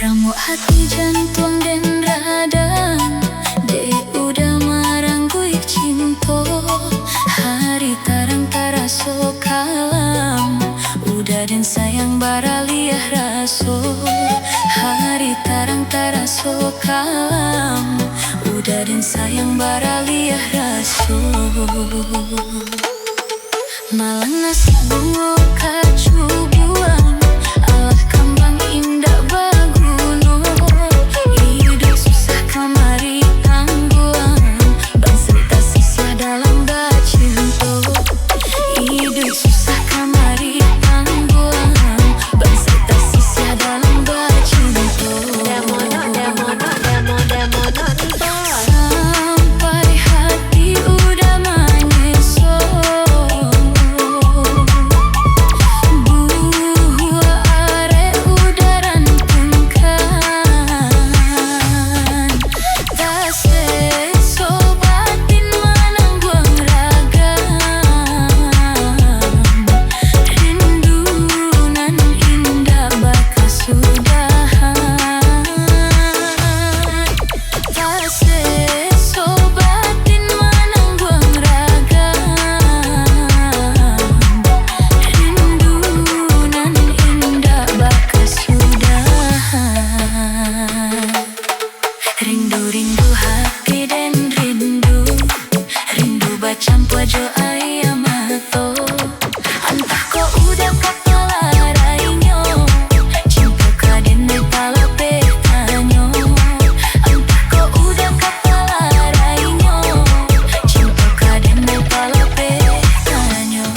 Ramu hati jantung dan radang de udah marangguy cinta. Hari tarang taraso kalam udah dan sayang baraliah raso. Hari tarang taraso kalam udah dan sayang baraliah raso. Malang nasi bungo kacu buang alah kambang indah baguno. Hidup susah kamari tangguang bangsa tak sisa dalam bacinto. Hidup susah kamari tangguang bangsa tak sisa dalam bacinto. Sampai hati udah menyesal, buah are udah rantingkan. Tak sesobatin manangguang ragam, rindunan indah bakal sudahan. Tak sesobatin manangguang ragam, rindunan indah bakal sudahan. Rindu-rindu hati dan rindu bacampur jo ayam mato. Entah kau udah kepala rainyo, cinta kaden de pala petanyo. Entah kau udah kepala rainyo, cinta kaden de pala petanyo.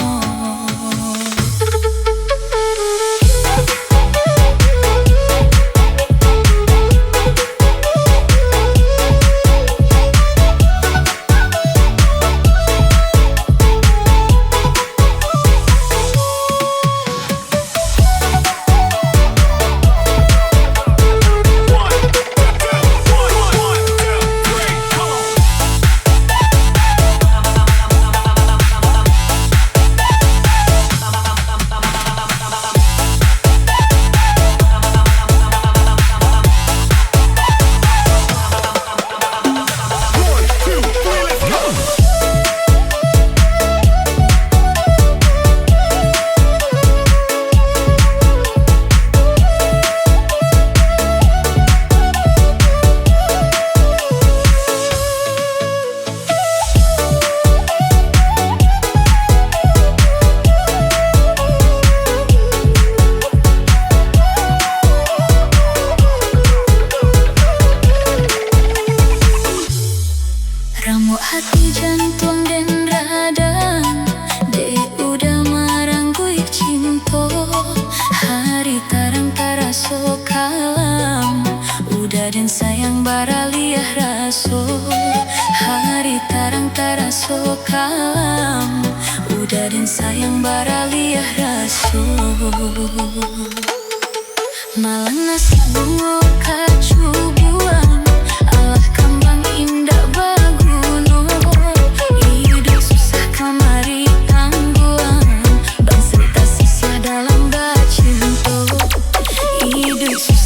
Ramu hati jantung dan radang de udah marangguy cinta. Hari tarang taraso kalam udah dan sayang baraliah raso. Hari tarang taraso kalam udah dan sayang baraliah raso. Malang nasi bungo kacu buang alah kambang indah baguno. Hidup susah kamari tangguang bangsa tak sisa dalam bacinto. Hidup susah